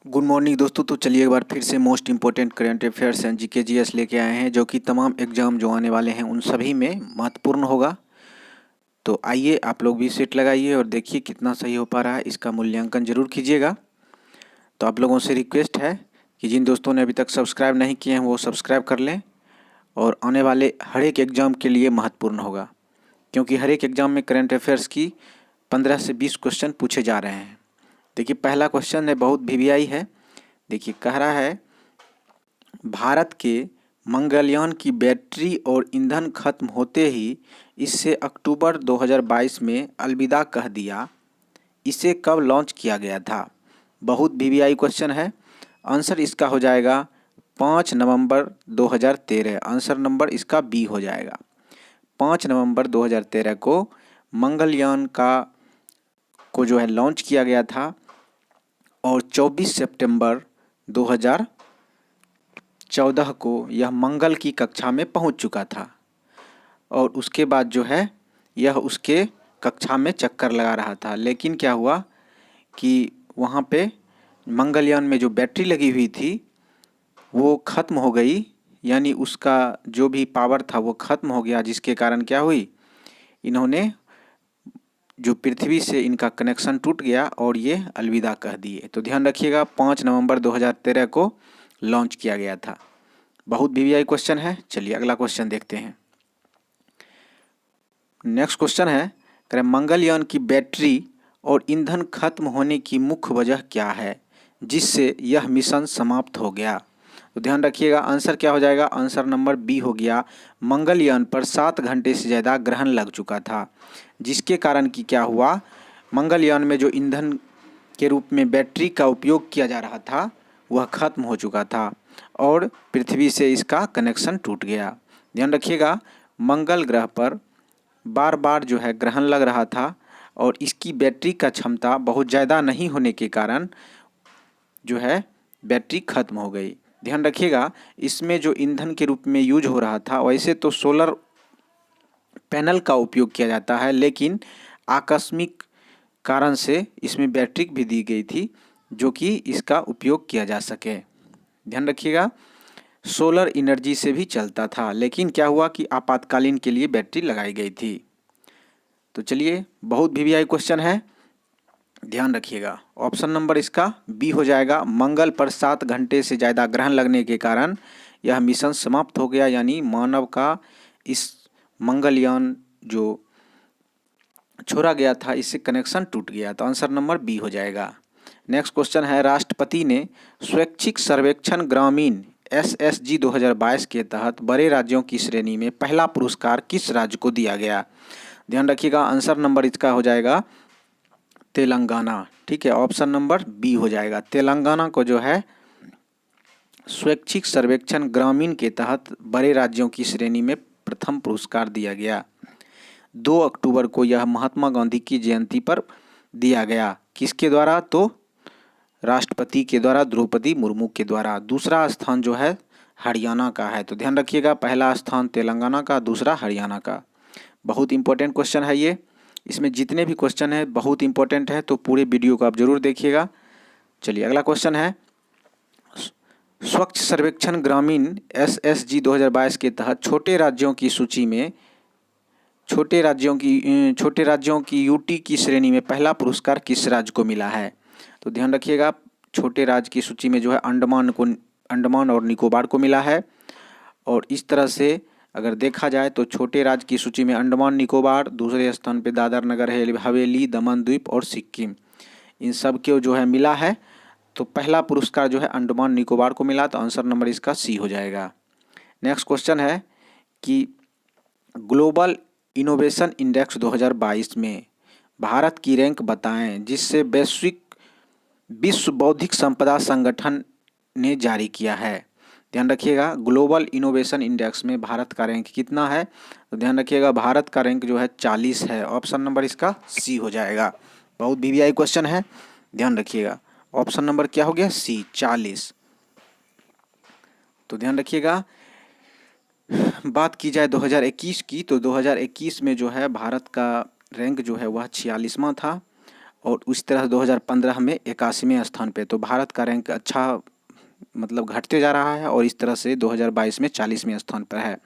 Good morning दोस्तों। तो चलिए एक बार फिर से most important current affairs and GK GS लेके आए हैं, जो कि तमाम एग्जाम जो आने वाले हैं उन सभी में महत्वपूर्ण होगा। तो आइए आप लोग भी सीट लगाइए और देखिए कितना सही हो पा रहा है, इसका मूल्यांकन जरूर कीजिएगा। तो आप लोगों से रिक्वेस्ट है कि जिन दोस्तों ने अभी तक सब्सक्राइब नहीं किए हैं वो सब्सक्राइब कर लें, और आने वाले हर एक एग्जाम के लिए महत्वपूर्ण होगा, क्योंकि हर एक एग्जाम में करंट अफेयर्स की 15 से 20 क्वेश्चन पूछे जा रहे हैं। देखिए पहला क्वेश्चन है, बहुत वीवीआई है। देखिए कह रहा है, भारत के मंगलयान की बैटरी और ईंधन खत्म होते ही इसे अक्टूबर 2022 में अलविदा कह दिया। इसे कब लॉन्च किया गया था? बहुत वीवीआई क्वेश्चन है। आंसर इसका हो जाएगा 5 नवंबर 2013। आंसर नंबर इसका बी हो जाएगा। 5 नवंबर 2013 को मंगलयान को जो है लॉन्च किया गया था, और 24 सितंबर 2014 को यह मंगल की कक्षा में पहुंच चुका था। और उसके बाद जो है यह उसके कक्षा में चक्कर लगा रहा था, लेकिन क्या हुआ कि वहाँ पे मंगलयान में जो बैटरी लगी हुई थी वो ख़त्म हो गई, यानी उसका जो भी पावर था वो ख़त्म हो गया, जिसके कारण क्या हुई, इन्होंने जो पृथ्वी से इनका कनेक्शन टूट गया और ये अलविदा कह दिए। तो ध्यान रखिएगा 5 नवंबर 2013 को लॉन्च किया गया था। बहुत वीवीआई क्वेश्चन है। चलिए अगला क्वेश्चन देखते हैं। नेक्स्ट क्वेश्चन है, करें मंगलयान की बैटरी और ईंधन खत्म होने की मुख्य वजह क्या है जिससे यह मिशन समाप्त हो गया? तो ध्यान रखिएगा आंसर क्या हो जाएगा। आंसर नंबर बी हो गया। मंगलयान पर 7 घंटे से ज़्यादा ग्रहण लग चुका था, जिसके कारण कि क्या हुआ, मंगलयान में जो ईंधन के रूप में बैटरी का उपयोग किया जा रहा था वह खत्म हो चुका था और पृथ्वी से इसका कनेक्शन टूट गया। ध्यान रखिएगा मंगल ग्रह पर बार बार जो है ग्रहण लग रहा था, और इसकी बैटरी का क्षमता बहुत ज़्यादा नहीं होने के कारण जो है बैटरी खत्म हो गई। ध्यान रखिएगा इसमें जो ईंधन के रूप में यूज हो रहा था, वैसे तो सोलर पैनल का उपयोग किया जाता है, लेकिन आकस्मिक कारण से इसमें बैटरी भी दी गई थी जो कि इसका उपयोग किया जा सके। ध्यान रखिएगा सोलर एनर्जी से भी चलता था, लेकिन क्या हुआ कि आपातकालीन के लिए बैटरी लगाई गई थी। तो चलिए बहुत वीवीआई क्वेश्चन है, ध्यान रखिएगा। ऑप्शन नंबर इसका बी हो जाएगा। मंगल पर 7 घंटे से ज़्यादा ग्रहण लगने के कारण यह मिशन समाप्त हो गया, यानी मानव का इस मंगलयान जो छोड़ा गया था इससे कनेक्शन टूट गया। तो आंसर नंबर बी हो जाएगा। नेक्स्ट क्वेश्चन है, राष्ट्रपति ने स्वैच्छिक सर्वेक्षण ग्रामीण एसएसजी 2022 के तहत बड़े राज्यों की श्रेणी में पहला पुरस्कार किस राज्य को दिया गया? ध्यान रखिएगा आंसर नंबर इसका हो जाएगा तेलंगाना। ठीक है, ऑप्शन नंबर बी हो जाएगा। तेलंगाना को जो है स्वैच्छिक सर्वेक्षण ग्रामीण के तहत बड़े राज्यों की श्रेणी में प्रथम पुरस्कार दिया गया। 2 अक्टूबर को यह महात्मा गांधी की जयंती पर दिया गया। किसके द्वारा? तो राष्ट्रपति के द्वारा, द्रौपदी मुर्मू के द्वारा। दूसरा स्थान जो है हरियाणा का है। तो ध्यान रखिएगा पहला स्थान तेलंगाना का, दूसरा हरियाणा का। बहुत इंपॉर्टेंट क्वेश्चन है ये। इसमें जितने भी क्वेश्चन है बहुत इंपॉर्टेंट है, तो पूरे वीडियो को आप जरूर देखिएगा। चलिए अगला क्वेश्चन है, स्वच्छ सर्वेक्षण ग्रामीण एसएसजी 2022 के तहत छोटे राज्यों की यूटी की श्रेणी में पहला पुरस्कार किस राज्य को मिला है? तो ध्यान रखिएगा छोटे राज्य की सूची में जो है अंडमान और निकोबार को मिला है। और इस तरह से अगर देखा जाए तो छोटे राज्य की सूची में अंडमान निकोबार, दूसरे स्थान पे दादर नगर हवेली, दमन द्वीप और सिक्किम, इन सब के जो है मिला है। तो पहला पुरस्कार जो है अंडमान निकोबार को मिला। तो आंसर नंबर इसका सी हो जाएगा। नेक्स्ट क्वेश्चन है कि ग्लोबल इनोवेशन इंडेक्स 2022 में भारत की रैंक बताएं जिससे विश्व बौद्धिक संपदा संगठन ने जारी किया है। ध्यान रखिएगा ग्लोबल इनोवेशन इंडेक्स में भारत का रैंक कितना है? तो ध्यान रखिएगा भारत का रैंक जो है 40 है। ऑप्शन नंबर इसका सी हो जाएगा। बहुत वीवीआई क्वेश्चन है, ध्यान रखिएगा। ऑप्शन नंबर क्या हो गया? सी, 40। तो ध्यान रखिएगा बात की जाए 2021 की, तो 2021 में जो है भारत का रैंक जो है वह 46वां था, और उस तरह 2015 में 81वें स्थान पे। तो भारत का रैंक अच्छा मतलब घटते जा रहा है और इस तरह से 2022 में 40वें स्थान पर है।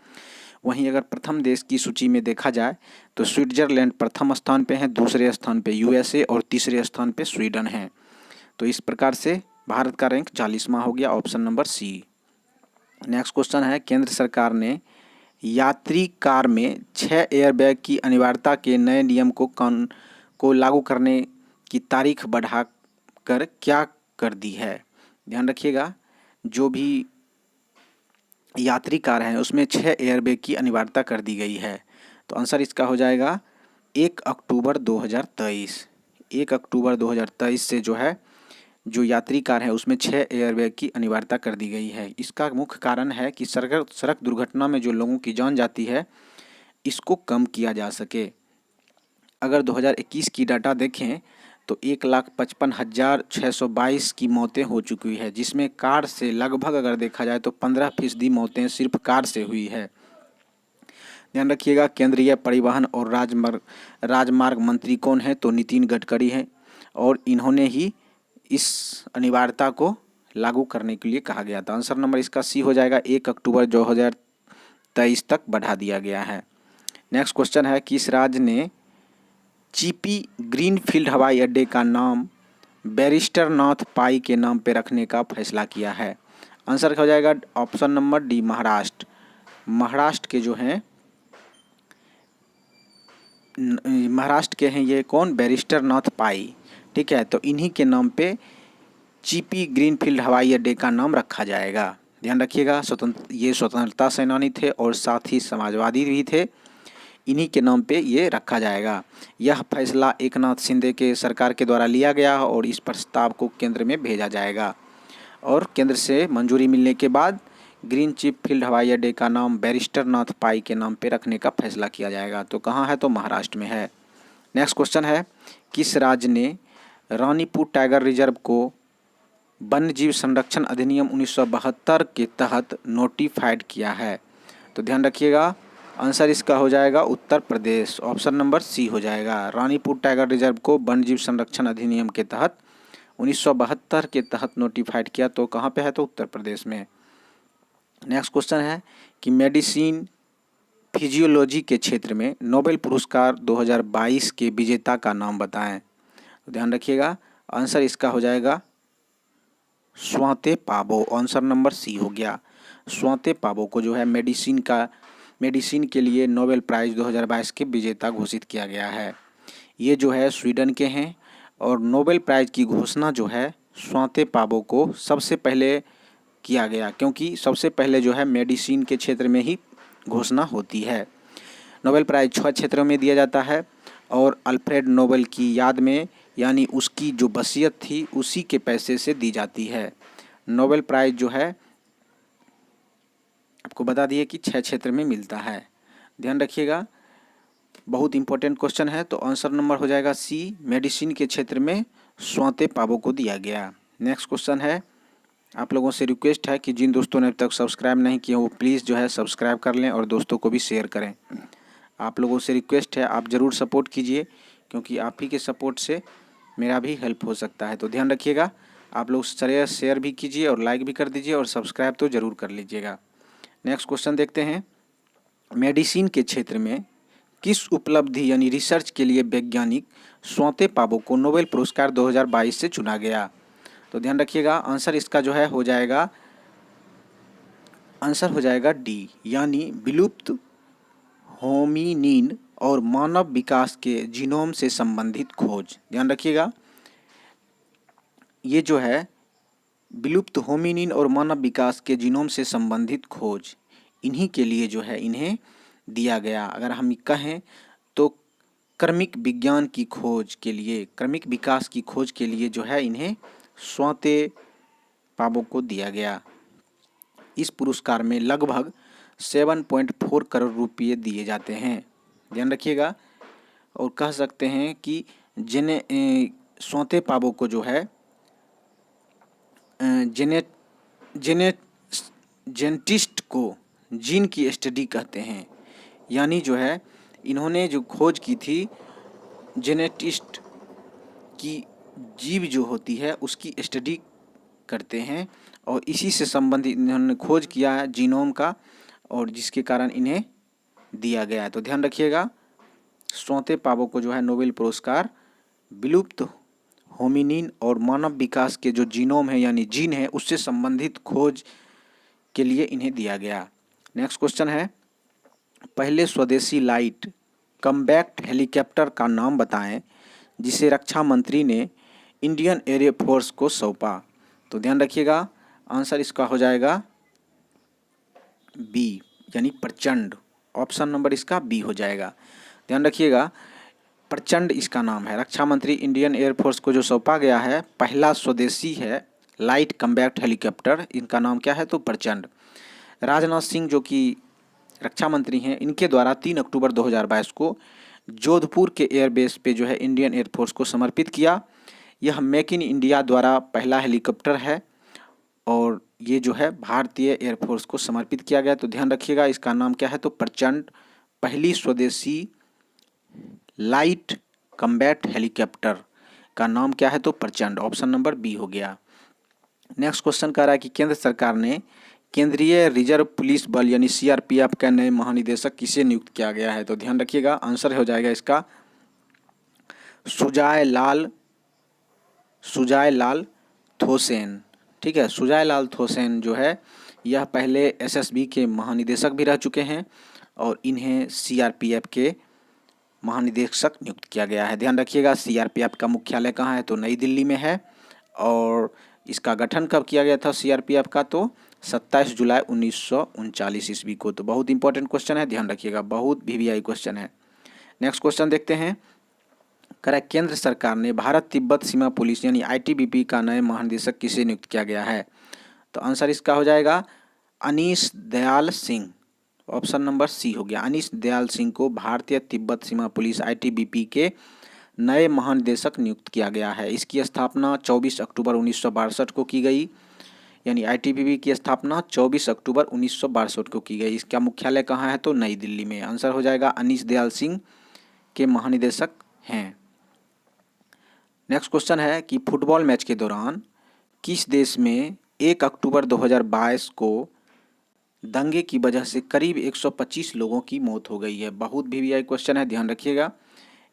वहीं अगर प्रथम देश की सूची में देखा जाए तो स्विट्जरलैंड प्रथम स्थान पे है, दूसरे स्थान पे यूएसए और तीसरे स्थान पे स्वीडन है। तो इस प्रकार से भारत का रैंक 40वां हो गया, option number C. Next question है, केंद्र सरकार ने यात्री कार में 6 एयरबैग की अनिवार्यता के नए नियम को लागू करने की तारीख बढ़ाकर क्या कर दी है। ध्यान रखिएगा, जो भी यात्री कार है उसमें 6 एयरबैग की अनिवार्यता कर दी गई है। तो आंसर इसका हो जाएगा 1 अक्टूबर 2023। 1 अक्टूबर 2023 से जो है जो यात्री कार है उसमें 6 एयरबैग की अनिवार्यता कर दी गई है। इसका मुख्य कारण है कि सड़क दुर्घटना में जो लोगों की जान जाती है इसको कम किया जा सके। अगर 2021 की डाटा देखें तो 1,55,622 की मौतें हो चुकी है, जिसमें कार से लगभग अगर देखा जाए तो 15% मौतें सिर्फ कार से हुई है। ध्यान रखिएगा, केंद्रीय परिवहन और राजमार्ग मंत्री कौन है, तो नितिन गडकरी हैं और इन्होंने ही इस अनिवार्यता को लागू करने के लिए कहा गया था। आंसर नंबर इसका सी हो जाएगा, 1 अक्टूबर 2023 तक बढ़ा दिया गया है। नेक्स्ट क्वेश्चन है, किस राज्य ने चीपी ग्रीनफील्ड हवाई अड्डे का नाम बैरिस्टर नाथ पाई के नाम पर रखने का फैसला किया है। आंसर हो जाएगा option number D, Maharashtra. Maharashtra के जो हैं महाराष्ट्र के हैं ये कौन, बैरिस्टर नाथ पाई। ठीक है, तो इन्हीं के नाम पे चीपी ग्रीनफील्ड हवाई अड्डे का नाम रखा जाएगा। ध्यान रखिएगा, ये स्वतंत्रता सेनानी थे और साथ ही समाजवादी भी थे। इन्हीं के नाम पे ये रखा जाएगा। यह फैसला एकनाथ शिंदे के सरकार के द्वारा लिया गया और इस प्रस्ताव को केंद्र में भेजा जाएगा और केंद्र से मंजूरी मिलने के बाद ग्रीन चिप फील्ड हवाई अड्डे का नाम बैरिस्टर नाथ पाई के नाम पे रखने का फैसला किया जाएगा। तो कहाँ है, तो महाराष्ट्र में है। नेक्स्ट क्वेश्चन है, किस राज्य ने रानीपुर टाइगर रिजर्व को वन्यजीव संरक्षण अधिनियम 1972 के तहत नोटिफाइड किया है। तो ध्यान रखिएगा, आंसर इसका हो जाएगा Uttar Pradesh. Option number C हो जाएगा, रानीपुर टाइगर रिजर्व को वन्यजीव संरक्षण अधिनियम के तहत 1972 के तहत नोटिफाइड किया। तो कहाँ पे है, तो उत्तर प्रदेश में। नेक्स्ट क्वेश्चन है कि मेडिसिन फिजियोलॉजी के क्षेत्र में नोबेल पुरस्कार 2022 के विजेता का नाम बताएं। तो ध्यान रखिएगा, आंसर इसका हो जाएगा स्वाते पाबो। आंसर नंबर सी हो गया। स्वाते पाबो को जो है मेडिसिन के लिए नोबेल प्राइज़ 2022 के विजेता घोषित किया गया है। ये जो है स्वीडन के हैं और नोबेल प्राइज़ की घोषणा जो है स्वाते पाबो को सबसे पहले किया गया, क्योंकि सबसे पहले जो है मेडिसिन के क्षेत्र में ही घोषणा होती है। नोबेल प्राइज़ 6 क्षेत्रों में दिया जाता है और अल्फ्रेड नोबेल की याद में, यानी उसकी जो वसीयत थी उसी के पैसे से दी जाती है। नोबेल प्राइज़ जो है आपको बता दिए कि 6 क्षेत्र में मिलता है। ध्यान रखिएगा, बहुत इंपॉर्टेंट क्वेश्चन है। तो आंसर नंबर हो जाएगा सी, मेडिसिन के क्षेत्र में स्वाते पाबो को दिया गया। नेक्स्ट क्वेश्चन है, आप लोगों से रिक्वेस्ट है कि जिन दोस्तों ने अब तक सब्सक्राइब नहीं किया वो प्लीज़ जो है सब्सक्राइब कर लें और दोस्तों को भी शेयर करें। आप लोगों से रिक्वेस्ट है, आप ज़रूर सपोर्ट कीजिए, क्योंकि आप ही के सपोर्ट से मेरा भी हेल्प हो सकता है। तो ध्यान रखिएगा, आप लोग शेयर भी कीजिए और लाइक भी कर दीजिए और सब्सक्राइब तो ज़रूर कर लीजिएगा। नेक्स्ट क्वेश्चन देखते हैं, मेडिसिन के क्षेत्र में किस उपलब्धि यानी रिसर्च के लिए वैज्ञानिक स्वाते पाबो को नोबेल पुरस्कार 2022 से चुना गया। तो ध्यान रखिएगा, आंसर इसका जो है हो जाएगा, आंसर हो जाएगा डी, यानी विलुप्त होमिनिन और मानव विकास के जीनोम से संबंधित खोज। ध्यान रखिएगा, ये जो है विलुप्त होमिनिन और मानव विकास के जीनोम से संबंधित खोज, इन्हीं के लिए जो है इन्हें दिया गया। अगर हम कहें तो क्रमिक विज्ञान की खोज के लिए, क्रमिक विकास की खोज के लिए जो है इन्हें स्वाते पाबो को दिया गया। इस पुरस्कार में लगभग 7.4 करोड़ रुपये दिए जाते हैं। ध्यान रखिएगा, और कह सकते हैं कि स्वाते पाबो को जो है जेनेटिस्ट को जीन की स्टडी कहते हैं। यानी जो है इन्होंने जो खोज की थी जेनेटिस्ट कि जीव जो होती है उसकी स्टडी करते हैं और इसी से संबंधित इन्होंने खोज किया है जीनोम का, और जिसके कारण इन्हें दिया गया है। तो ध्यान रखिएगा, स्वतः पावो को जो है नोबेल पुरस्कार विलुप्त होमिनिन और मानव विकास के जो जीनोम है यानी जीन है उससे संबंधित खोज के लिए इन्हें दिया गया। नेक्स्ट क्वेश्चन है, पहले स्वदेशी लाइट कम्बैट हेलीकॉप्टर का नाम बताएं जिसे रक्षा मंत्री ने इंडियन एयर फोर्स को सौंपा। तो ध्यान रखिएगा, आंसर इसका हो जाएगा बी यानी प्रचंड। ऑप्शन नंबर इसका बी हो जाएगा। ध्यान रखिएगा, प्रचंड इसका नाम है। रक्षा मंत्री इंडियन एयरफोर्स को जो सौंपा गया है पहला स्वदेशी है लाइट कम्बैट हेलीकॉप्टर, इनका नाम क्या है तो प्रचंड। राजनाथ सिंह जो कि रक्षा मंत्री हैं, इनके द्वारा 3 अक्टूबर 2022 को जोधपुर के एयरबेस पे जो है इंडियन एयरफोर्स को समर्पित किया। यह मेक इन इंडिया द्वारा पहला हेलीकॉप्टर है और ये जो है भारतीय एयरफोर्स को समर्पित किया गया। तो ध्यान रखिएगा, इसका नाम क्या है तो प्रचंड, पहली स्वदेशी लाइट कम्बैट हेलीकॉप्टर का नाम क्या है तो प्रचंड। ऑप्शन नंबर बी हो गया। नेक्स्ट क्वेश्चन कह रहा है कि केंद्र सरकार ने केंद्रीय रिजर्व पुलिस बल यानी सीआरपीएफ का नए महानिदेशक किसे नियुक्त किया गया है। तो ध्यान रखिएगा, आंसर हो जाएगा इसका सुजाय लाल थोसेन। ठीक है, सुजाय लाल थोसेन जो है यह पहले एसएसबी के महानिदेशक भी रह चुके हैं और इन्हें सीआरपीएफ के महानिदेशक नियुक्त किया गया है। ध्यान रखिएगा, सीआरपीएफ का मुख्यालय कहाँ है तो नई दिल्ली में है और इसका गठन कब किया गया था सीआरपीएफ का तो 27 जुलाई 1939 ईस्वी को। तो बहुत इंपॉर्टेंट क्वेश्चन है, ध्यान रखिएगा, बहुत वीवीआई क्वेश्चन है। नेक्स्ट क्वेश्चन देखते हैं, करेक्ट, केंद्र सरकार ने भारत तिब्बत सीमा पुलिस यानी आईटीबीपी का नए महानिदेशक किसे नियुक्त किया गया है। तो आंसर इसका हो जाएगा Anish Dayal Singh. Option number C हो गया, अनीश दयाल सिंह को भारतीय तिब्बत सीमा पुलिस आईटीबीपी के नए महानिदेशक नियुक्त किया गया है। इसकी स्थापना 24 अक्टूबर 1962 को की गई, यानी आईटीबीपी की स्थापना 24 अक्टूबर 1962 को की गई। इसका मुख्यालय कहाँ है तो नई दिल्ली में। आंसर हो जाएगा अनीश दयाल सिंह के महानिदेशक हैं। नेक्स्ट क्वेश्चन है कि फुटबॉल मैच के दौरान किस देश में 1 अक्टूबर 2022 को दंगे की वजह से करीब 125 लोगों की मौत हो गई है। बहुत वीवीआई क्वेश्चन है, ध्यान रखिएगा।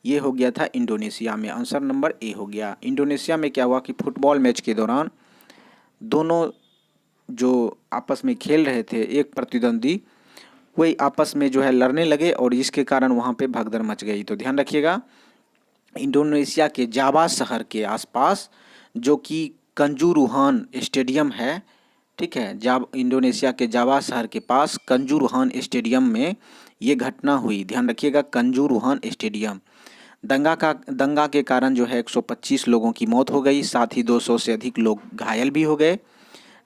ये हो गया था इंडोनेशिया में। आंसर नंबर ए हो गया। इंडोनेशिया में क्या हुआ कि फुटबॉल मैच के दौरान दोनों जो आपस में खेल रहे थे एक प्रतिद्वंदी, वही आपस में जो है लड़ने लगे और जिसके कारण वहाँ पे भगदड़ मच गई। तो ध्यान रखिएगा, इंडोनेशिया के जावा शहर के आसपास जो कि कंजुरुहान स्टेडियम है, ठीक है, इंडोनेशिया के जावा शहर के पास कंजुरुहान स्टेडियम में ये घटना हुई। ध्यान रखिएगा, कंजुरुहान स्टेडियम। दंगा के कारण जो है 125 लोगों की मौत हो गई, साथ ही 200 से अधिक लोग घायल भी हो गए।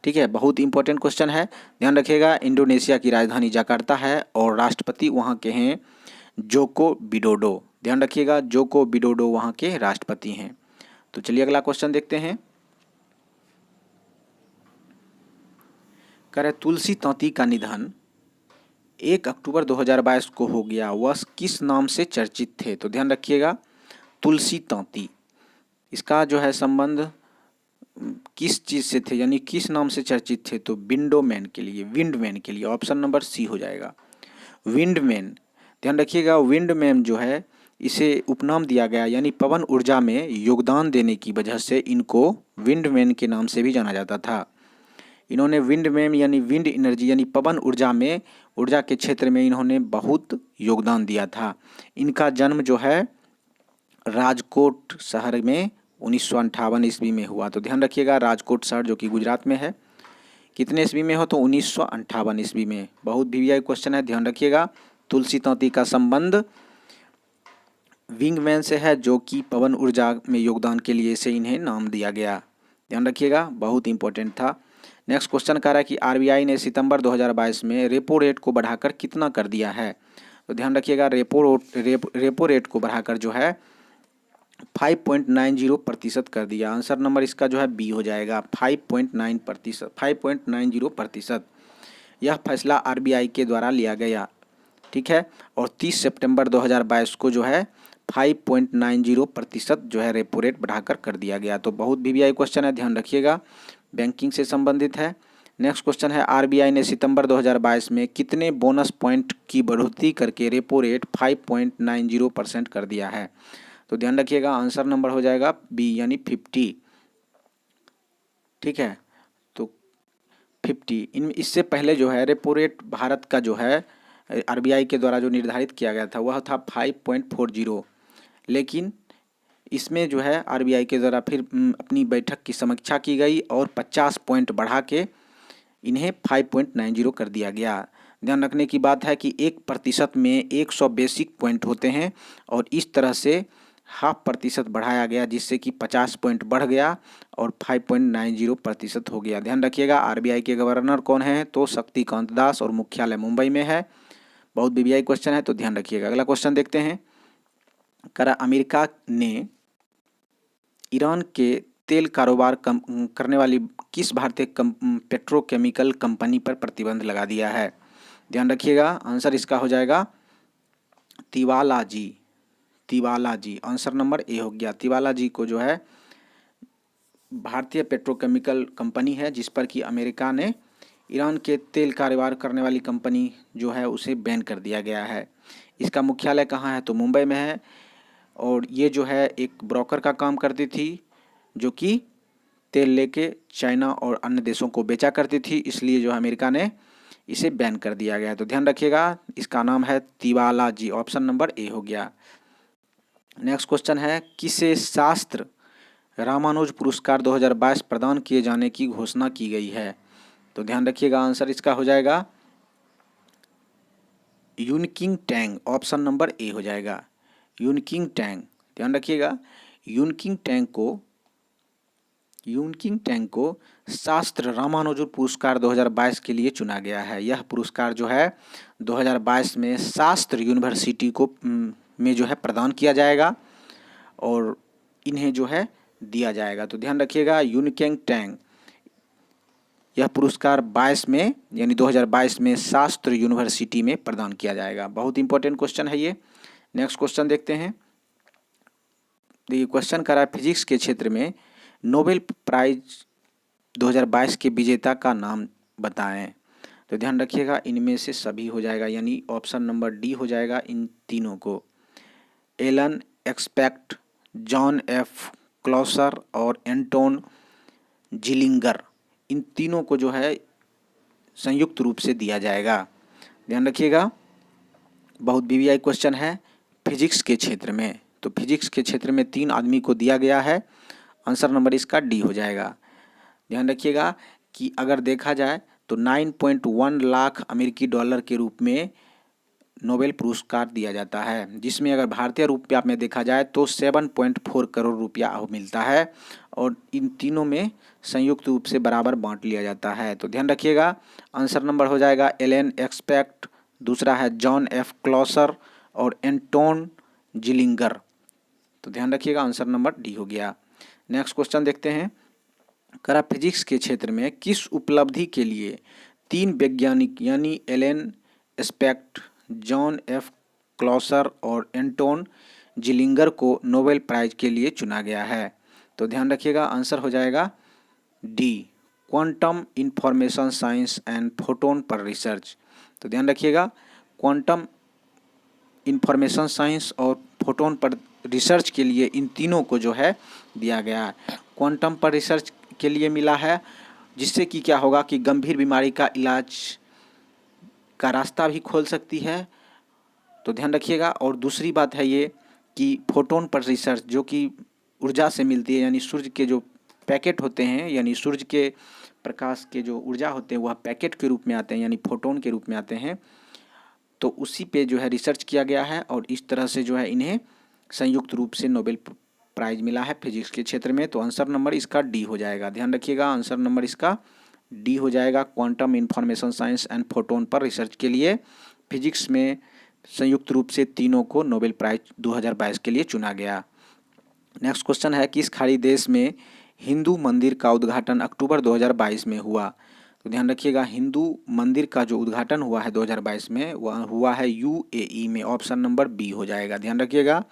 ठीक है, बहुत इंपॉर्टेंट क्वेश्चन है, ध्यान रखिएगा। इंडोनेशिया की राजधानी जकार्ता है और राष्ट्रपति वहाँ के हैं जोको विडोडो। ध्यान रखिएगा, जोको विडोडो वहाँ के राष्ट्रपति हैं। तो चलिए अगला क्वेश्चन देखते हैं। कह रहे तुलसी तौती का निधन 1 अक्टूबर 2022 को हो गया, वह किस नाम से चर्चित थे। तो ध्यान रखिएगा, तुलसी तौती, इसका जो है संबंध किस चीज़ से थे यानी किस नाम से चर्चित थे तो विंडोमैन के लिए, विंडमैन के लिए। ऑप्शन नंबर सी हो जाएगा, विंडमैन। ध्यान रखिएगा, विंडमैन जो है इसे उपनाम दिया गया यानी पवन ऊर्जा में योगदान देने की वजह से इनको विंडमैन के नाम से भी जाना जाता था। इन्होंने विंडमैन यानी विंड एनर्जी यानी पवन ऊर्जा के क्षेत्र में इन्होंने बहुत योगदान दिया था। इनका जन्म जो है राजकोट शहर में 1958 ईस्वी में हुआ। तो ध्यान रखिएगा, राजकोट शहर जो कि गुजरात में है, कितने ईस्वी में हो तो 1958 ईस्वी में। बहुत वीवीआई क्वेश्चन है, ध्यान रखिएगा। तुलसी तौती का संबंध विंगमैन से है जो कि पवन ऊर्जा में योगदान के लिए से इन्हें नाम दिया गया। ध्यान रखिएगा, बहुत इंपॉर्टेंट था। नेक्स्ट क्वेश्चन कह रहा है कि आरबीआई ने सितंबर 2022 में रेपो रेट को बढ़ाकर कितना कर दिया है। तो ध्यान रखिएगा, रेपो रेट को बढ़ाकर जो है 5.90% कर दिया। आंसर नंबर इसका जो है बी हो जाएगा, 5.90%। यह फैसला आरबीआई के द्वारा लिया गया, ठीक है, और 30 सितंबर 2022 को जो है 5.90% जो है रेपो रेट बढ़ाकर कर दिया गया। तो बहुत वीवीआई क्वेश्चन है, ध्यान रखिएगा, बैंकिंग से संबंधित है। नेक्स्ट क्वेश्चन है, आरबीआई ने सितंबर 2022 में कितने बोनस पॉइंट की बढ़ोतरी करके रेपो रेट 5.90% कर दिया है? तो ध्यान रखिएगा, आंसर नंबर हो जाएगा बी यानी 50। ठीक है, तो 50 इससे पहले जो है रेपो रेट भारत का जो है आरबीआई के द्वारा जो निर्धारित किया गया था वह था 5.40, लेकिन इसमें जो है आरबीआई के द्वारा फिर अपनी बैठक की समीक्षा की गई और 50 पॉइंट बढ़ा के इन्हें 5.90 कर दिया गया। ध्यान रखने की बात है कि 1% में 100 बेसिक पॉइंट होते हैं और इस तरह से 0.5% बढ़ाया गया, जिससे कि 50 पॉइंट बढ़ गया और 5.90% हो गया। ध्यान रखिएगा, आरबीआई के गवर्नर कौन है? तो शक्तिकांत दास और मुख्यालय मुंबई में है। बहुत वीवीआई क्वेश्चन है, तो ध्यान रखिएगा। अगला क्वेश्चन देखते हैं, करा अमेरिका ने ईरान के तेल कारोबार करने वाली किस भारतीय पेट्रोकेमिकल कंपनी पर प्रतिबंध लगा दिया है? ध्यान रखिएगा, आंसर इसका हो जाएगा तिवाला जी। तिवाला जी, आंसर नंबर ए हो गया। तिवाला जी को जो है भारतीय पेट्रोकेमिकल कंपनी है जिस पर कि अमेरिका ने ईरान के तेल कारोबार करने वाली कंपनी जो है उसे बैन कर दिया गया है। इसका मुख्यालय कहाँ है? तो मुंबई में है और ये जो है एक ब्रोकर का काम करती थी जो कि तेल लेके चाइना और अन्य देशों को बेचा करती थी, इसलिए जो है अमेरिका ने इसे बैन कर दिया गया है। तो ध्यान रखिएगा, इसका नाम है तिवाला जी, ऑप्शन नंबर ए हो गया। नेक्स्ट क्वेश्चन है, किसे शास्त्र रामानुज पुरस्कार 2022 प्रदान किए जाने की घोषणा की गई है? तो ध्यान रखिएगा, आंसर इसका हो जाएगा यूनकिंग टैंग, ऑप्शन नंबर ए हो जाएगा। यूनकिंग टैंग, ध्यान रखिएगा, यूनकिंग टैंग को शास्त्र रामानुजन पुरस्कार 2022 के लिए चुना गया है। यह पुरस्कार जो है 2022 में शास्त्र यूनिवर्सिटी को में जो है प्रदान किया जाएगा और इन्हें जो है दिया जाएगा। तो ध्यान रखिएगा, यूनकिंग टैंग, यह पुरस्कार 22 में यानी 2022 में शास्त्र यूनिवर्सिटी में प्रदान किया जाएगा। बहुत इंपॉर्टेंट क्वेश्चन है ये। नेक्स्ट क्वेश्चन देखते हैं, देखिए क्वेश्चन कर रहा है, फिजिक्स के क्षेत्र में नोबेल प्राइज 2022 के विजेता का नाम बताएं। तो ध्यान रखिएगा, इनमें से सभी हो जाएगा, यानी ऑप्शन नंबर डी हो जाएगा इन तीनों को। एलन एक्सपेक्ट, जॉन एफ क्लॉसर और एंटोन जिलिंगर, इन तीनों को जो है संयुक्त रूप से दिया जाएगा। ध्यान रखिएगा, बहुत वीवीआई क्वेश्चन है फिजिक्स के क्षेत्र में। तो फिजिक्स के क्षेत्र में 3 आदमी को दिया गया है, आंसर नंबर इसका डी हो जाएगा। ध्यान रखिएगा कि अगर देखा जाए तो 9.1 लाख अमेरिकी डॉलर के रूप में नोबेल पुरस्कार दिया जाता है, जिसमें अगर भारतीय रुपया में देखा जाए तो 7.4 करोड़ रुपया मिलता है और इन तीनों में संयुक्त रूप से बराबर बांट लिया जाता है। तो ध्यान रखिएगा, आंसर नंबर हो जाएगा एलन एक्सपेक्ट, दूसरा है जॉन एफ क्लॉसर और एंटोन जिलिंगर। तो ध्यान रखिएगा, आंसर नंबर डी हो गया। नेक्स्ट क्वेश्चन देखते हैं, करा फिजिक्स के क्षेत्र में किस उपलब्धि के लिए 3 वैज्ञानिक यानी एलन एक्सपेक्ट, जॉन एफ क्लॉसर और एंटोन जिलिंगर को नोबेल प्राइज के लिए चुना गया है? तो ध्यान रखिएगा, आंसर हो जाएगा D, quantum information science and photon पर रिसर्च। तो ध्यान रखिएगा, क्वांटम इंफॉर्मेशन साइंस और फोटोन पर रिसर्च के लिए इन तीनों को जो है दिया गया है। क्वांटम पर रिसर्च के लिए मिला है, जिससे कि क्या होगा कि गंभीर बीमारी का इलाज का रास्ता भी खोल सकती है। तो ध्यान रखिएगा, और दूसरी बात है ये कि फोटोन पर रिसर्च जो कि ऊर्जा से मिलती है, यानी सूर्य के जो पैकेट होते हैं, यानी सूर्य के प्रकाश के जो ऊर्जा होते हैं वह पैकेट के रूप में आते हैं, यानी फोटोन के रूप में आते हैं। तो उसी पे जो है रिसर्च किया गया है और इस तरह से जो है इन्हें संयुक्त रूप से नोबेल प्राइज मिला है फिजिक्स के क्षेत्र में। तो आंसर नंबर इसका डी हो जाएगा। ध्यान रखिएगा, आंसर नंबर इसका डी हो जाएगा, quantum information science and photon पर रिसर्च के लिए फिजिक्स में संयुक्त रूप से तीनों को नोबेल प्राइज 2022 के लिए चुना गया। नेक्स्ट क्वेश्चन है, किस खाड़ी देश में हिंदू मंदिर का उद्घाटन अक्टूबर 2022 में हुआ? तो ध्यान रखिएगा, हिंदू मंदिर का जो उद्घाटन हुआ है 2022 में वह हुआ है यूएई में, ऑप्शन नंबर बी हो जाएगा। ध्यान रखिएगा,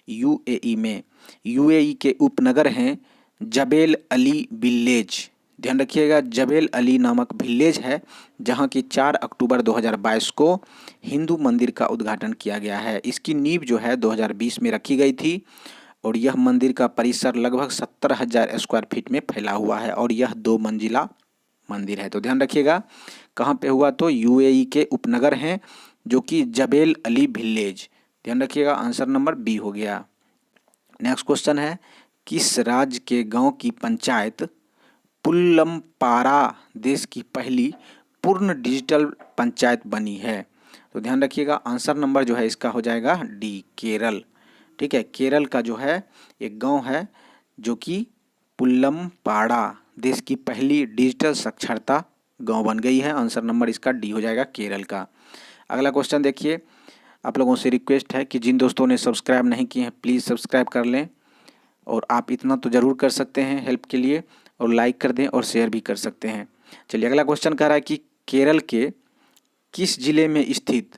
यूएई में। यूएई के उपनगर हैं जबेल अली विलेज। ध्यान रखिएगा, जबेल अली नामक विलेज है जहां की 4 अक्टूबर 2022 को हिंदू मंदिर का उद्घाटन किया गया है। इसकी नींव जो है 2020 में रखी गई थी और यह मंदिर का परिसर लगभग 70,000 स्क्वायर फीट में फैला हुआ है और यह 2 मंजिला मंदिर है। तो ध्यान रखिएगा कहाँ पे हुआ, तो यूएई के उपनगर हैं जो कि जबेल अली विलेज। ध्यान रखिएगा आंसर नंबर बी हो गया। नेक्स्ट क्वेश्चन है, किस राज्य के गांव की पंचायत पुल्लमपारा देश की पहली पूर्ण डिजिटल पंचायत बनी है? तो ध्यान रखिएगा आंसर नंबर जो है इसका हो जाएगा डी, केरल। ठीक है, केरल का जो है एक गांव है जो कि पुल्लमपाड़ा देश की पहली डिजिटल साक्षरता गांव बन गई है। आंसर नंबर इसका डी हो जाएगा, केरल का। अगला क्वेश्चन देखिए, आप लोगों से रिक्वेस्ट है कि जिन दोस्तों ने सब्सक्राइब नहीं किए हैं प्लीज़ सब्सक्राइब कर लें, और आप इतना तो ज़रूर कर सकते हैं हेल्प के लिए, और लाइक कर दें और शेयर भी कर सकते हैं। चलिए अगला क्वेश्चन कह रहा है कि केरल के किस जिले में स्थित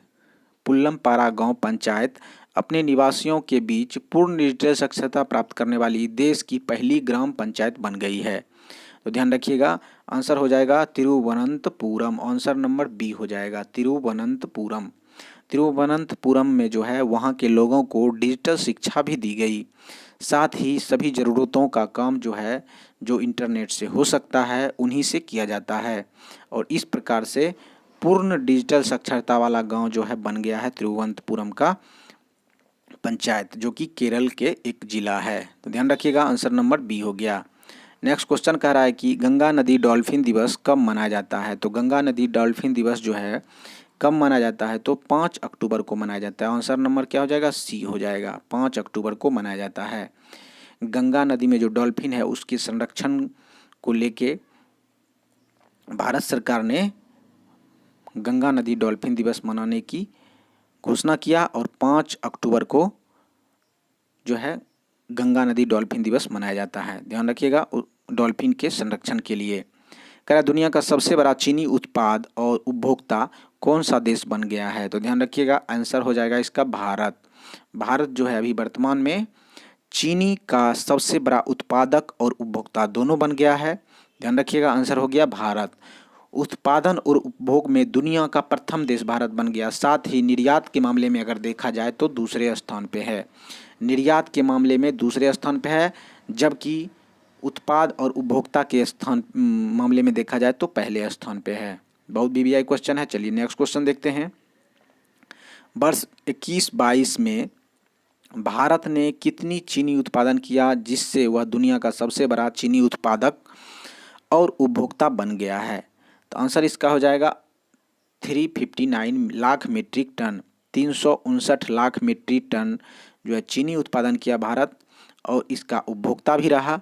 पुल्लमपारा गांव पंचायत अपने निवासियों के बीच पूर्ण डिजिटल साक्षरता प्राप्त करने वाली देश की पहली ग्राम पंचायत बन गई है? तो ध्यान रखिएगा आंसर हो जाएगा तिरुवनंतपुरम। आंसर नंबर बी हो जाएगा, तिरुवनंतपुरम। तिरुवनंतपुरम में जो है वहाँ के लोगों को डिजिटल शिक्षा भी दी गई, साथ ही सभी ज़रूरतों का काम जो है जो इंटरनेट से हो सकता है उन्हीं से किया जाता है, और इस प्रकार से पूर्ण डिजिटल साक्षरता वाला गांव जो है बन गया है तिरुवनंतपुरम का पंचायत, जो कि केरल के एक जिला है। तो ध्यान रखिएगा आंसर नंबर बी हो गया। नेक्स्ट क्वेश्चन कह रहा है कि गंगा नदी डॉल्फिन दिवस कब मनाया जाता है? तो गंगा नदी डॉल्फिन दिवस जो है कब मनाया जाता है? तो 5 अक्टूबर को मनाया जाता है। आंसर नंबर क्या हो जाएगा, सी हो जाएगा, 5 अक्टूबर को मनाया जाता है। गंगा नदी में जो डॉल्फिन है उसके संरक्षण को लेके भारत सरकार ने गंगा नदी डॉल्फिन दिवस मनाने की घोषणा किया और 5 अक्टूबर को जो है गंगा नदी डॉल्फिन दिवस मनाया जाता है। ध्यान रखिएगा डॉल्फिन के संरक्षण के लिए। कह रहा दुनिया का सबसे बड़ा चीनी उत्पाद और उपभोक्ता कौन सा देश बन गया है? तो ध्यान रखिएगा आंसर हो जाएगा इसका भारत। भारत जो है अभी वर्तमान में चीनी का सबसे बड़ा उत्पादक और उपभोक्ता दोनों बन गया है। ध्यान रखिएगा आंसर हो गया भारत। उत्पादन और उपभोग में दुनिया का प्रथम देश भारत बन गया, साथ ही निर्यात के मामले में अगर देखा जाए तो दूसरे स्थान पे है। निर्यात के मामले में दूसरे स्थान पे है, जबकि उत्पाद और उपभोक्ता के स्थान मामले में देखा जाए तो पहले स्थान पे है। बहुत बीबीआई क्वेश्चन है। चलिए नेक्स्ट क्वेश्चन देखते हैं। वर्ष 21-22 में भारत ने कितनी चीनी उत्पादन किया जिससे वह दुनिया का सबसे बड़ा चीनी उत्पादक और उपभोक्ता बन गया है? तो आंसर इसका हो जाएगा 359 lakh metric ton. 359 lakh metric ton जो है चीनी उत्पादन किया भारत, और इसका उपभोक्ता भी रहा।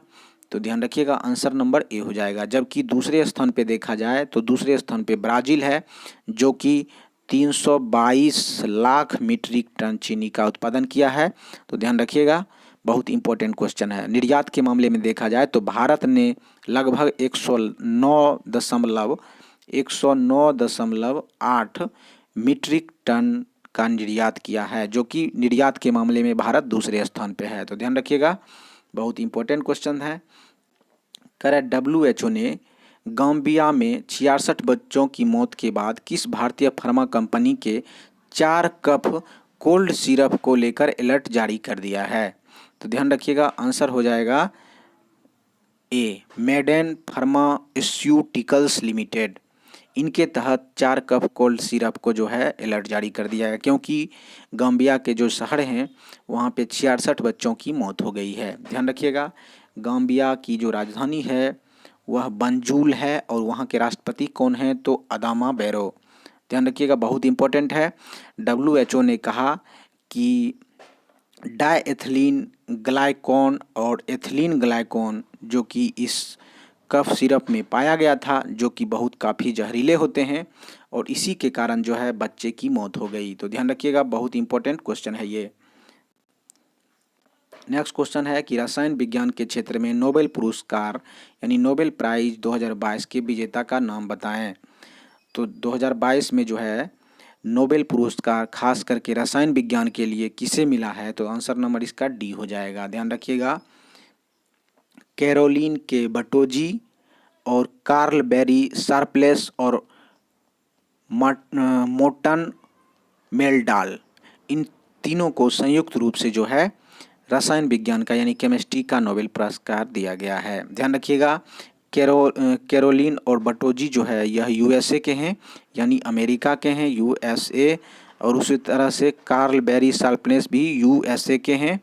तो ध्यान रखिएगा आंसर नंबर ए हो जाएगा। जबकि दूसरे स्थान पे देखा जाए तो दूसरे स्थान पे ब्राज़ील है जो कि 322 लाख मीट्रिक टन चीनी का उत्पादन किया है। तो ध्यान रखिएगा बहुत इंपॉर्टेंट क्वेश्चन है। निर्यात के मामले में देखा जाए तो भारत ने लगभग 109.8 मीट्रिक टन का निर्यात किया है, जो कि निर्यात के मामले में भारत दूसरे स्थान पे है। तो ध्यान रखिएगा बहुत इंपॉर्टेंट क्वेश्चन है। कह रहा है WHO ने गाम्बिया में 66 बच्चों की मौत के बाद किस भारतीय फार्मा कंपनी के 4 कप कोल्ड सिरप को लेकर अलर्ट जारी कर दिया है? तो ध्यान रखिएगा आंसर हो जाएगा ए, मेडेन फार्मास्यूटिकल्स लिमिटेड। इनके तहत 4 कप कोल्ड सिरप को जो है अलर्ट जारी कर दिया है, क्योंकि गाम्बिया के जो शहर हैं वहाँ पे 66 बच्चों की मौत हो गई है। ध्यान रखिएगा गाम्बिया की जो राजधानी है वह बंजूल है, और वहाँ के राष्ट्रपति कौन हैं? तो अदामा बैरो। ध्यान रखिएगा बहुत इंपॉर्टेंट है। WHO ने कहा कि डायएथिलीन ग्लाइकॉन और एथिलीन ग्लाइकॉन जो कि इस कफ सिरप में पाया गया था, जो कि बहुत काफ़ी जहरीले होते हैं, और इसी के कारण जो है बच्चे की मौत हो गई। तो ध्यान रखिएगा बहुत इंपॉर्टेंट क्वेश्चन है ये। नेक्स्ट क्वेश्चन है कि रसायन विज्ञान के क्षेत्र में नोबेल पुरस्कार यानी नोबेल प्राइज 2022 के विजेता का नाम बताएं। तो 2022 में जो है नोबेल पुरस्कार खास करके रसायन विज्ञान के लिए किसे मिला है? तो आंसर नंबर इसका डी हो जाएगा। ध्यान रखिएगा, कैरोलिन के बटोजी और कार्ल बेरी शार्पलेस और मोर्टन मेलडाल, इन तीनों को संयुक्त रूप से जो है रसायन विज्ञान का यानी केमिस्ट्री का नोबेल पुरस्कार दिया गया है। ध्यान रखिएगा, कैरोलिन और बटोजी जो है यह यूएसए के हैं यानी अमेरिका के हैं, यूएसए। और उसी तरह से कार्ल बेरी शार्पलेस भी यूएसए के हैं।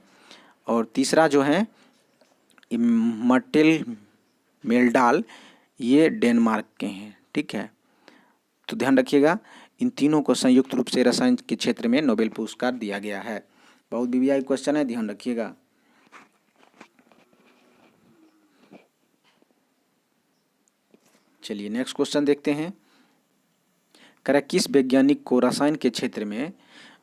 और तीसरा जो है मर्टेल मेलडाल, ये डेनमार्क के हैं। ठीक है, तो ध्यान रखिएगा, इन तीनों को संयुक्त रूप से रसायन के क्षेत्र में नोबेल पुरस्कार दिया गया है। बहुत वीवीआई क्वेश्चन है, ध्यान रखिएगा। चलिए नेक्स्ट क्वेश्चन देखते हैं। किस वैज्ञानिक को रसायन के क्षेत्र में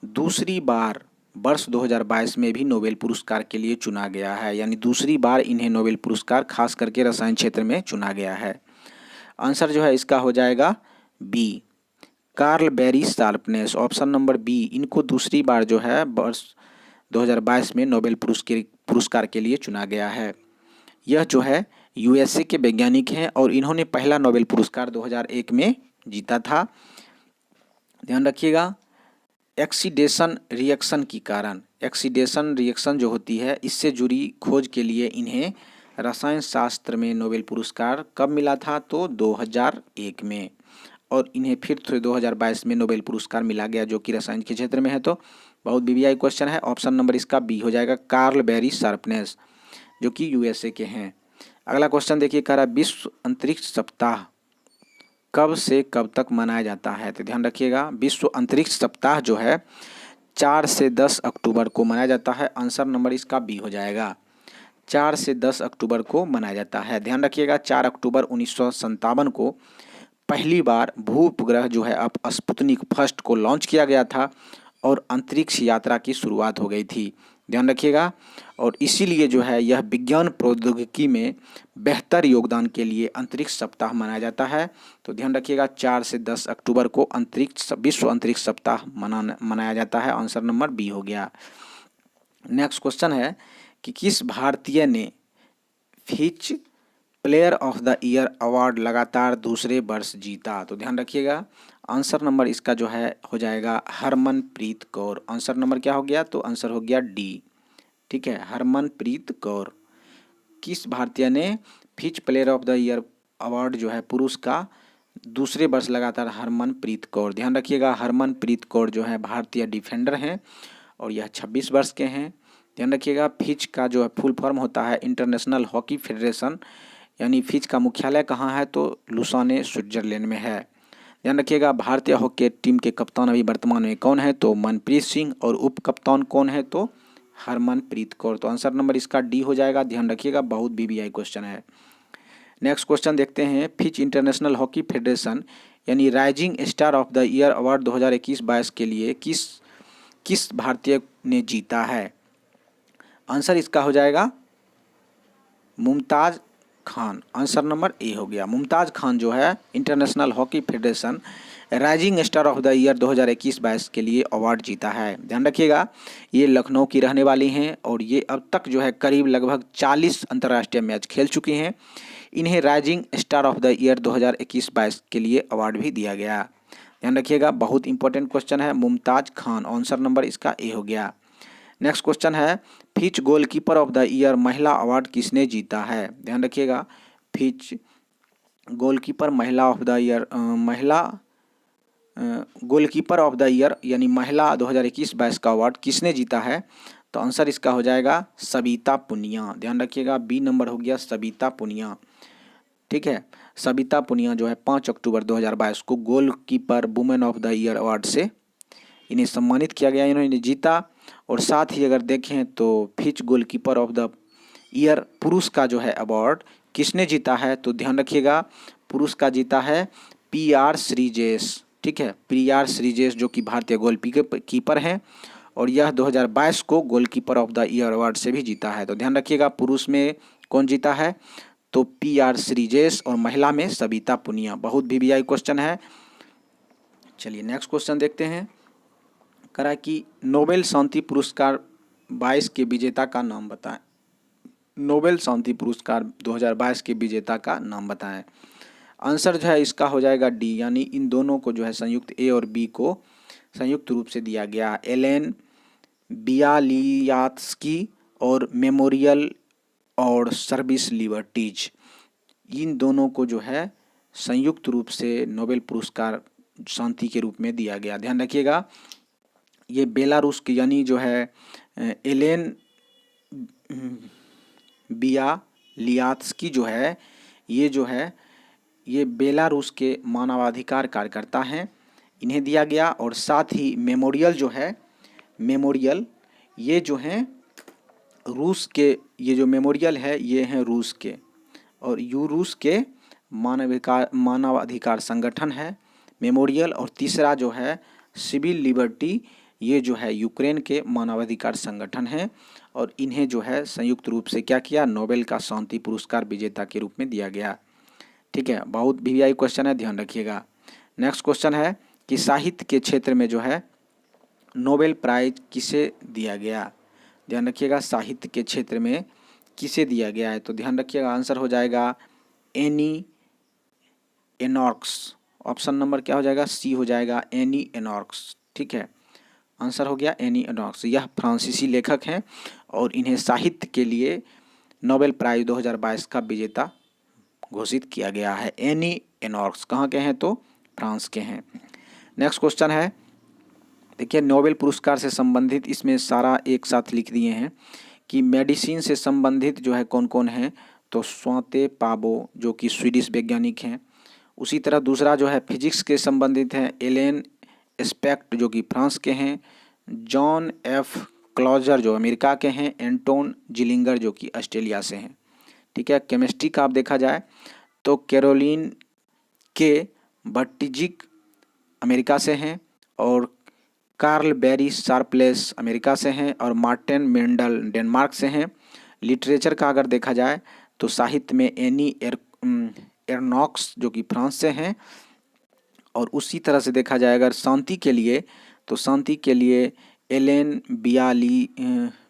दूसरी बार वर्ष 2022 में भी नोबेल पुरस्कार के लिए चुना गया है, यानी दूसरी बार इन्हें नोबेल पुरस्कार खास करके रसायन क्षेत्र में चुना गया है? आंसर जो है इसका हो जाएगा B, Karl Barry Sharpless, option number B. इनको दूसरी बार जो है वर्ष 2022 में नोबेल पुरस्कार के लिए चुना गया है। यह जो है यूएसए के वैज्ञानिक हैं और इन्होंने पहला नोबेल पुरस्कार 2001 में जीता था। ध्यान रखिएगा, एक्सीडेशन रिएक्शन के कारण, एक्सीडेशन रिएक्शन जो होती है इससे जुड़ी खोज के लिए इन्हें रसायन शास्त्र में नोबेल पुरस्कार कब मिला था? तो 2001 में। और इन्हें फिर से 2022 में नोबेल पुरस्कार मिला गया जो कि रसायन के क्षेत्र में है। तो बहुत वीवीआई क्वेश्चन है, ऑप्शन नंबर इसका बी हो जाएगा, कार्ल बेरी शार्पलेस, जो कि यूएसए के हैं। अगला क्वेश्चन देखिए, कह रहा है विश्व अंतरिक्ष सप्ताह कब से कब तक मनाया जाता है? तो ध्यान रखिएगा, विश्व अंतरिक्ष सप्ताह जो है 4 से 10 अक्टूबर को मनाया जाता है। आंसर नंबर इसका बी हो जाएगा, 4 से 10 अक्टूबर को मनाया जाता है। ध्यान रखिएगा, 4 अक्टूबर 1957 को पहली बार भू उपग्रह जो है अब स्पुतनिक फर्स्ट को लॉन्च किया गया था और अंतरिक्ष यात्रा की शुरुआत हो गई थी। ध्यान रखिएगा, और इसीलिए जो है यह विज्ञान प्रौद्योगिकी में बेहतर योगदान के लिए अंतरिक्ष सप्ताह मनाया जाता है। तो ध्यान रखिएगा, 4 से 10 अक्टूबर को विश्व अंतरिक्ष सप्ताह मनाया जाता है। आंसर नंबर बी हो गया। नेक्स्ट क्वेश्चन है कि किस भारतीय ने Fitch player of the year award लगातार दूसरे वर्ष जीता? तो ध्यान रखिएगा, आंसर नंबर इसका जो है हो जाएगा हरमनप्रीत कौर। आंसर नंबर क्या हो गया? तो आंसर हो गया डी। ठीक है, हरमनप्रीत कौर। किस भारतीय ने Fitch player of the year award जो है पुरुष का दूसरे वर्ष लगातार? हरमनप्रीत कौर। ध्यान रखिएगा, हरमनप्रीत कौर जो है भारतीय डिफेंडर हैं और यह 26 वर्ष के हैं। ध्यान रखिएगा, फिच का जो है फुल फॉर्म होता है इंटरनेशनल हॉकी फेडरेशन, यानी फिच का मुख्यालय कहाँ है? तो लुसाने स्विट्जरलैंड में है। ध्यान रखिएगा, भारतीय हॉकी टीम के कप्तान अभी वर्तमान में कौन है? तो मनप्रीत सिंह। और उप कप्तान कौन है? तो हरमनप्रीत कौर। तो आंसर नंबर इसका डी हो जाएगा। ध्यान रखिएगा, बहुत वीवीआई क्वेश्चन है। नेक्स्ट क्वेश्चन देखते हैं, फिच इंटरनेशनल हॉकी फेडरेशन यानी rising star of the year award 2021-22 के लिए किस भारतीय ने जीता है? आंसर इसका हो जाएगा Mumtaz Khan. Answer number A हो गया, मुमताज़ खान जो है international hockey federation rising star of the year 2021-22 के लिए अवार्ड जीता है। ध्यान रखिएगा, ये लखनऊ की रहने वाली हैं और ये अब तक जो है करीब लगभग 40 अंतर्राष्ट्रीय मैच खेल चुकी हैं। इन्हें rising star of the year 2021-22 के लिए अवार्ड भी दिया गया। ध्यान रखिएगा, बहुत इंपॉर्टेंट क्वेश्चन है, मुमताज़ खान। आंसर नंबर इसका ए हो गया। नेक्स्ट क्वेश्चन है, Fitch goalkeeper of the year महिला अवार्ड किसने जीता है? ध्यान रखिएगा, फिच गोलकीपर महिला of the year goalkeeper of the year यानी महिला 2021-22 का अवार्ड किसने जीता है? तो आंसर इसका हो जाएगा सबिता पुनिया। ध्यान रखिएगा, बी नंबर हो गया सबिता पुनिया। ठीक है, सबिता पुनिया जो है 5 अक्टूबर 2022 को goalkeeper women of the year award से इन्हें सम्मानित किया गया, इन्होंने जीता। और साथ ही अगर देखें तो Fitch goalkeeper of the year पुरुष का जो है अवार्ड किसने जीता है? तो ध्यान रखिएगा, पुरुष का जीता है पी.आर. श्रीजेश। ठीक है, पी.आर. श्रीजेश जो कि भारतीय गोलकीपर हैं और यह 2022 को goalkeeper of the year award से भी जीता है। तो ध्यान रखिएगा, पुरुष में कौन जीता है? तो पी.आर. श्रीजेश और महिला में सबिता पुनिया। बहुत वीवीआई क्वेश्चन है। चलिए नेक्स्ट क्वेश्चन देखते हैं। करा कि नोबेल शांति पुरस्कार 22 के विजेता का नाम बताएं। नोबेल शांति पुरस्कार 2022 के विजेता का नाम बताएं। आंसर जो है इसका हो जाएगा डी, यानी इन दोनों को जो है संयुक्त ए और बी को संयुक्त रूप से दिया गया। एलेन बियालियात्स्की और मेमोरियल और सर्विस लिबर्टीज, इन दोनों को जो है संयुक्त रूप से नोबेल पुरस्कार शांति के रूप में दिया गया। ध्यान रखिएगा, ये बेलारूस की यानी जो है एलेन बियालियात्स्की जो है ये बेलारूस के मानवाधिकार कार्यकर्ता हैं, इन्हें दिया गया। और साथ ही मेमोरियल जो है, मेमोरियल ये जो हैं रूस के, ये जो मेमोरियल है ये हैं रूस के, और रूस के मानवाधिकार संगठन है मेमोरियल। और तीसरा जो है सिविल लिबर्टी, ये जो है यूक्रेन के मानवाधिकार संगठन है, और इन्हें जो है संयुक्त रूप से क्या किया, नोबेल का शांति पुरस्कार विजेता के रूप में दिया गया। ठीक है, बहुत वीवीआई क्वेश्चन है, ध्यान रखिएगा। नेक्स्ट क्वेश्चन है कि साहित्य के क्षेत्र में जो है नोबेल प्राइज किसे दिया गया। ध्यान रखिएगा, साहित्य के क्षेत्र में किसे दिया गया है, तो ध्यान रखिएगा आंसर हो जाएगा एनी एनॉर्क्स। ऑप्शन नंबर क्या हो जाएगा, सी हो जाएगा, एनी एनॉर्क्स। ठीक है, आंसर हो गया एनी एनॉर्क्स। यह फ्रांसीसी लेखक हैं और इन्हें साहित्य के लिए नोबेल प्राइज 2022 का विजेता घोषित किया गया है। एनी एनॉर्क्स कहाँ के हैं, तो फ्रांस के हैं। नेक्स्ट क्वेश्चन है, देखिए नोबेल पुरस्कार से संबंधित इसमें सारा एक साथ लिख दिए हैं कि मेडिसिन से संबंधित जो है कौन कौन है, तो स्वाते पाबो जो कि स्वीडिश वैज्ञानिक हैं। उसी तरह दूसरा जो है फिजिक्स के संबंधित हैं एलेन स्पेक्ट जो कि फ्रांस के हैं, जॉन एफ क्लॉजर जो अमेरिका के हैं, एंटोन जिलिंगर जो कि ऑस्ट्रेलिया से हैं। ठीक है, केमिस्ट्री का आप देखा जाए तो कैरोलिन के बट्टिजिक अमेरिका से हैं, और कार्ल बेरी शार्पलेस अमेरिका से हैं, और मार्टिन मेंडल डेनमार्क से हैं। लिटरेचर का अगर देखा जाए तो साहित्य में एनी एरनॉक्स जो कि फ्रांस से हैं, और उसी तरह से देखा जाए अगर शांति के लिए, तो शांति के लिए एलेन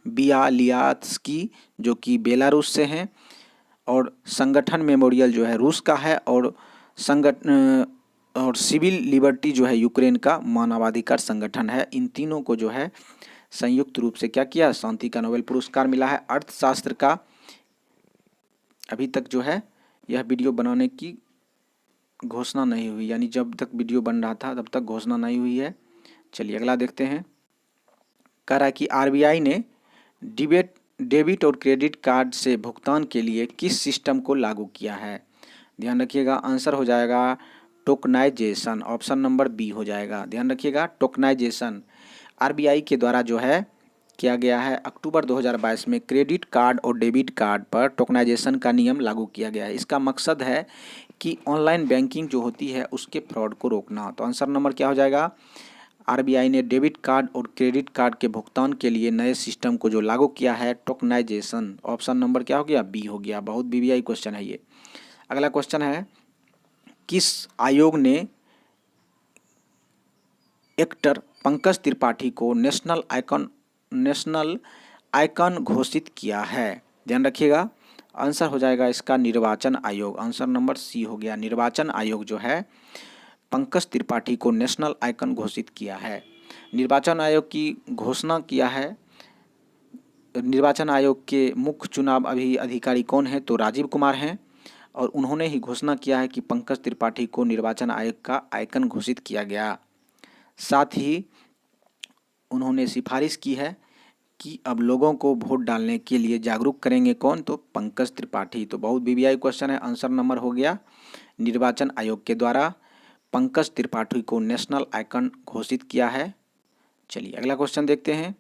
बियालियात्स्की जो कि बेलारूस से हैं, और संगठन मेमोरियल जो है रूस का है, और सिविल लिबर्टी जो है यूक्रेन का मानवाधिकार संगठन है। इन तीनों को जो है संयुक्त रूप से क्या किया, शांति का नोबेल पुरस्कार मिला है। अर्थशास्त्र का अभी तक जो है यह वीडियो बनाने की घोषणा नहीं हुई, यानी जब तक वीडियो बन रहा था तब तक घोषणा नहीं हुई है। चलिए अगला देखते हैं। कह रहा है कि आरबीआई ने डेबिट और क्रेडिट कार्ड से भुगतान के लिए किस सिस्टम को लागू किया है। ध्यान रखिएगा आंसर हो जाएगा टोकनाइजेशन। ऑप्शन नंबर बी हो जाएगा। ध्यान रखिएगा टोकनाइजेशन आरबीआई के द्वारा जो है किया गया है। अक्टूबर 2022 में क्रेडिट कार्ड और डेबिट कार्ड पर टोकनाइजेशन का नियम लागू किया गया है। इसका मकसद है कि ऑनलाइन बैंकिंग जो होती है उसके फ्रॉड को रोकना। तो आंसर नंबर क्या हो जाएगा, आरबीआई ने डेबिट कार्ड और क्रेडिट कार्ड के भुगतान के लिए नए सिस्टम को जो लागू किया है टोकनाइजेशन। ऑप्शन नंबर क्या हो गया, बी हो गया। बहुत वीवीआई क्वेश्चन है ये। अगला क्वेश्चन है, किस आयोग ने एक्टर पंकज त्रिपाठी को नेशनल आइकन घोषित किया है। ध्यान रखिएगा आंसर हो जाएगा इसका निर्वाचन आयोग। आंसर नंबर सी हो गया। निर्वाचन आयोग जो है पंकज त्रिपाठी को नेशनल आइकन घोषित किया है। निर्वाचन आयोग की घोषणा किया है। निर्वाचन आयोग के मुख्य चुनाव अधिकारी कौन है, तो राजीव कुमार हैं, और उन्होंने ही घोषणा किया है कि पंकज त्रिपाठी को निर्वाचन आयोग का आइकन घोषित किया गया। साथ ही उन्होंने सिफारिश की है कि अब लोगों को वोट डालने के लिए जागरूक करेंगे कौन, तो पंकज त्रिपाठी। तो बहुत वीवीआई क्वेश्चन है। आंसर नंबर हो गया निर्वाचन आयोग के द्वारा पंकज त्रिपाठी को नेशनल आइकन घोषित किया है। चलिए अगला क्वेश्चन देखते हैं।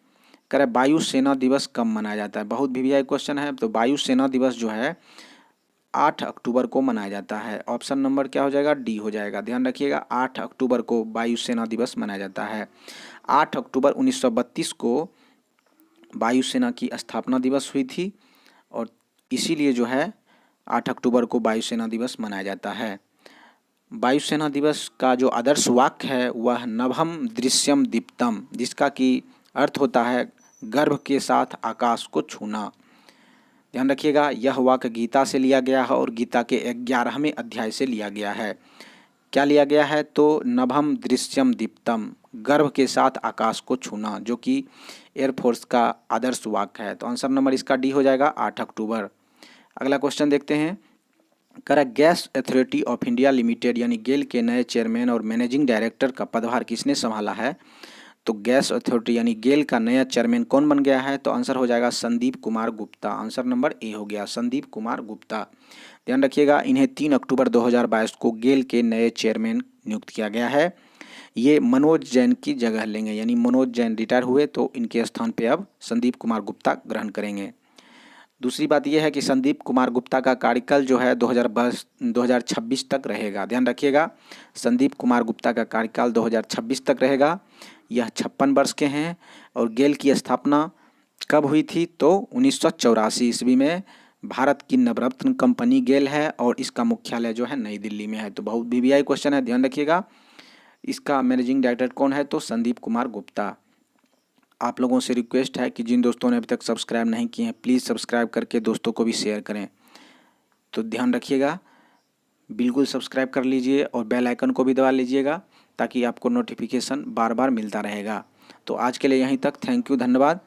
कह रहे वायु सेना दिवस कब मनाया जाता है। बहुत वीवीआई क्वेश्चन है। तो वायु सेना दिवस जो है 8 अक्टूबर को मनाया जाता है। ऑप्शन नंबर क्या हो जाएगा, डी हो जाएगा। ध्यान रखिएगा 8 अक्टूबर को वायुसेना दिवस मनाया जाता है। 8 अक्टूबर 1932 को वायुसेना की स्थापना दिवस हुई थी, और इसीलिए जो है 8 अक्टूबर को वायुसेना दिवस मनाया जाता है। वायुसेना दिवस का जो आदर्श वाक्य है वह नभम दृश्यम दीप्तम, जिसका कि अर्थ होता है गर्व के साथ आकाश को छूना। ध्यान रखिएगा, यह वाक्य गीता से लिया गया है और गीता के 11वें अध्याय से लिया गया है। क्या लिया गया है? तो नभम दृश्यम दीप्तम, गर्व के साथ आकाश को छूना, जो कि एयरफोर्स का आदर्श वाक्य है। तो आंसर नंबर इसका डी हो जाएगा 8 अक्टूबर। अगला क्वेश्चन देखते हैं। Correct, gas authority of India limited यानी गेल के नए चेयरमैन और मैनेजिंग डायरेक्टर का पदभार किसने संभाला है? तो गैस अथॉरिटी यानी गेल का नया चेयरमैन कौन बन गया है? तो आंसर हो जाएगा Sandeep Kumar Gupta. Answer number A हो गया, संदीप कुमार गुप्ता। ध्यान रखिएगा, इन्हें 3 अक्टूबर 2022 को गेल के नए चेयरमैन नियुक्त किया गया है। ये मनोज जैन की जगह लेंगे, यानी मनोज जैन रिटायर हुए तो इनके स्थान पे अब संदीप कुमार गुप्ता ग्रहण करेंगे। दूसरी बात यह है कि संदीप कुमार गुप्ता का कार्यकाल जो है 2026 तक रहेगा। ध्यान रखिएगा, संदीप कुमार गुप्ता का कार्यकाल 2026 तक रहेगा। यह 56 वर्ष के हैं और गेल की स्थापना कब हुई थी? तो 1984 ईस्वी में। भारत की नवरत्न कंपनी गेल है और इसका मुख्यालय जो है नई दिल्ली में है। तो बहुत वीवीआई क्वेश्चन है, ध्यान रखिएगा। इसका मैनेजिंग डायरेक्टर कौन है? तो संदीप कुमार गुप्ता। आप लोगों से रिक्वेस्ट है कि जिन दोस्तों ने अभी तक सब्सक्राइब नहीं किए हैं प्लीज़ सब्सक्राइब करके दोस्तों को भी शेयर करें। तो ध्यान रखिएगा, बिल्कुल सब्सक्राइब कर लीजिए और बेल आइकन को भी दबा लीजिएगा ताकि आपको नोटिफिकेशन बार बार मिलता रहेगा। तो आज के लिए यहीं तक, थैंक यू, धन्यवाद।